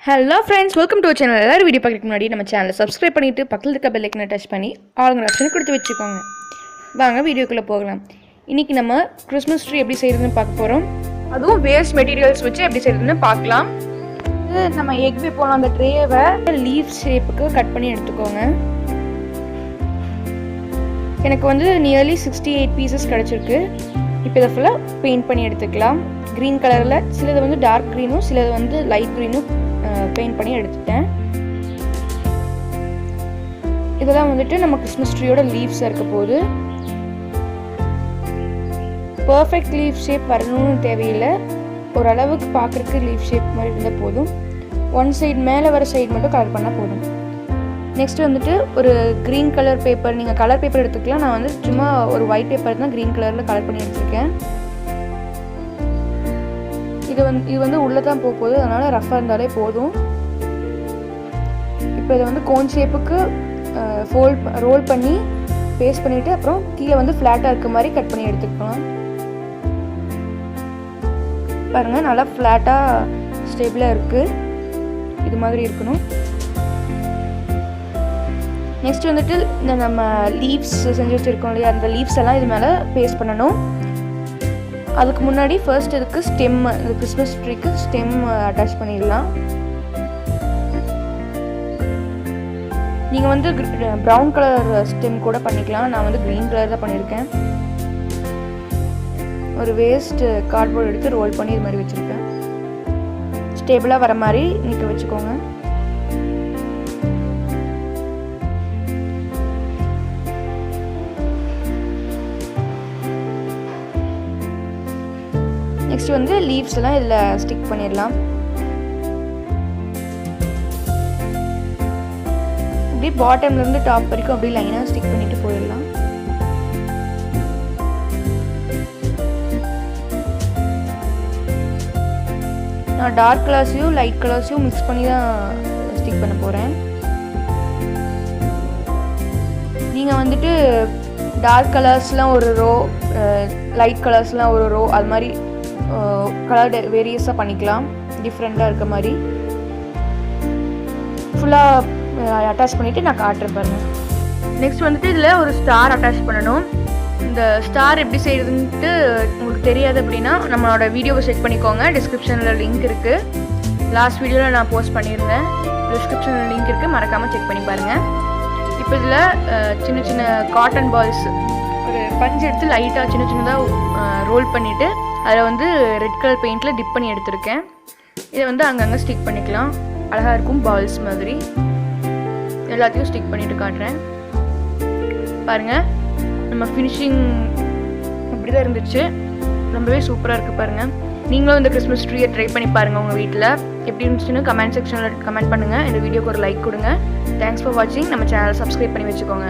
Hello friends, welcome to channel. எல்லாரும் video பார்க்கறதுக்கு முன்னாடி நம்ம சேனலை சப்ஸ்கிரைப் பண்ணிவிட்டு பக்கத்தில் இருக்க பெல் ஐக்கனை டச் பண்ணி ஆளுங்க ஆப்ஷனை கொடுத்து வச்சுக்கோங்க. வாங்க வீடியோக்குள்ளே போகலாம். இன்றைக்கி நம்ம கிறிஸ்மஸ் ட்ரீ எப்படி செய்கிறதுன்னு பார்க்க போகிறோம். அதுவும் வேஸ்ட் மெட்டீரியல்ஸ் வச்சு எப்படி செய்கிறதுன்னு பார்க்கலாம். இது நம்ம எக் வைப்போம், அந்த ட்ரேவை லீஃப் ஷேப்புக்கு கட் பண்ணி எடுத்துக்கோங்க. எனக்கு வந்து நியர்லி 68 பீசஸ் கிடச்சிருக்கு. இப்போ இதை ஃபுல்லாக பெயிண்ட் பண்ணி எடுத்துக்கலாம். க்ரீன் கலரில் சிலது வந்து டார்க் க்ரீனும் சிலது வந்து லைட் க்ரீனும் பெயிண்ட் பண்ணி எடுத்துட்டேன். இதெல்லாம் வந்துட்டு நம்ம கிறிஸ்மஸ் ட்ரீயோட லீவ்ஸ் இருக்க போது. பர்ஃபெக்ட் லீஃப் ஷேப் வரணும்னு தேவையில்லை, ஓரளவுக்கு பார்க்குறதுக்கு லீஃப் ஷேப் மாதிரி இருந்தால் போதும். ஒன் சைடு மேலே வர சைடு மட்டும் கலர் பண்ணால் போதும். நெக்ஸ்ட் வந்துட்டு ஒரு க்ரீன் கலர் பேப்பர், நீங்கள் கலர் பேப்பர் எடுத்துக்கலாம். நான் வந்து சும்மா ஒரு ஒயிட் பேப்பர் தான் க்ரீன் கலரில் கலர் பண்ணி எடுத்துருக்கேன். இது வந்து உள்ளே தான் போகுது, அதனால் ரஃபாக இருந்தாலே போதும். இப்போ இதை வந்து கோன் ஷேப்புக்கு ரோல் பண்ணி பேஸ்ட் பண்ணிவிட்டு அப்புறம் கீழே வந்து ஃப்ளாட்டாக இருக்க மாதிரி கட் பண்ணி எடுத்துக்கலாம். பாருங்கள், நல்லா ஃப்ளாட்டாக ஸ்டேபிளாக இருக்குது. இது மாதிரி இருக்கணும். நெக்ஸ்ட் வந்துட்டு இந்த நம்ம லீவ்ஸ் செஞ்சு வச்சுருக்கோம் இல்லையா, அந்த லீவ்ஸ் எல்லாம் இது மேலே பேஸ்ட் பண்ணணும். அதுக்கு முன்னாடி ஃபர்ஸ்ட் இதுக்கு ஸ்டெம், இந்த கிறிஸ்மஸ் ட்ரீக்கு ஸ்டெம் அட்டாச் பண்ணிடலாம். நீங்கள் வந்து ப்ரௌன் கலர் ஸ்டெம் கூட பண்ணிக்கலாம். நான் வந்து க்ரீன் கலர் தான் பண்ணியிருக்கேன். ஒரு வேஸ்ட் கார்ட்போர்ட் எடுத்து ரோல் பண்ணி இது மாதிரி வச்சுருக்கேன். ஸ்டேபிளாக வர மாதிரி நிற்க வச்சுக்கோங்க. நெக்ஸ்ட் வந்து லீவ்ஸ் எல்லாம் இதில் ஸ்டிக் பண்ணிடலாம். அப்படியே பாட்டம்லேருந்து டாப் வரைக்கும் அப்படியே லைனாக ஸ்டிக் பண்ணிட்டு போயிடலாம். நான் டார்க் கலர்ஸையும் லைட் கலர்ஸையும் மிக்ஸ் பண்ணி தான் ஸ்டிக் பண்ண போகிறேன். நீங்கள் வந்துட்டு டார்க் கலர்ஸ்லாம் ஒரு ரோ, லைட் கலர்ஸ்லாம் ஒரு ரோ, அது மாதிரி கலர் வேரியஸாக பண்ணிக்கலாம். டிஃப்ரெண்ட்டாக இருக்க மாதிரி ஃபுல்லாக அட்டாச் பண்ணிவிட்டு நான் காட்டுறேன் பாருங்கள். நெக்ஸ்ட் வந்துட்டு இதில் ஒரு ஸ்டார் அட்டாச் பண்ணணும். இந்த ஸ்டார் எப்படி செய்யுதுன்ட்டு உங்களுக்கு தெரியாது அப்படின்னா நம்மளோட வீடியோவை செக் பண்ணிக்கோங்க. டிஸ்கிரிப்ஷனில் லிங்க் இருக்குது. லாஸ்ட் வீடியோவில் நான் போஸ்ட் பண்ணியிருந்தேன். டிஸ்கிரிப்ஷனில் லிங்க் இருக்குது, மறக்காமல் செக் பண்ணி பாருங்கள். இப்போ இதில் சின்ன சின்ன காட்டன் பால்ஸ், ஒரு பஞ்சு எடுத்து லைட்டாக சின்ன சின்னதாக ரோல் பண்ணிவிட்டு அதில் வந்து ரெட் கலர் பெயிண்டில் டிப் பண்ணி எடுத்திருக்கேன். இதை வந்து அங்கங்கே ஸ்டிக் பண்ணிக்கலாம். அழகாக இருக்கும் பால்ஸ் மாதிரி. எல்லாத்தையும் ஸ்டிக் பண்ணிவிட்டு காட்டுறேன் பாருங்கள். நம்ம ஃபினிஷிங் இப்படி தான் இருந்துச்சு. ரொம்பவே சூப்பராக இருக்குது பாருங்கள். நீங்களும் இந்த கிறிஸ்மஸ் ட்ரீயை ட்ரை பண்ணி பாருங்கள் உங்கள் வீட்டில். எப்படி இருந்துச்சுன்னு கமெண்ட் செக்ஷனில் கமெண்ட் பண்ணுங்கள். இந்த வீடியோக்கு ஒரு லைக் கொடுங்க. தேங்க்ஸ் ஃபார் வாட்சிங். நம்ம சேனலை சப்ஸ்கிரைப் பண்ணி வச்சுக்கோங்க.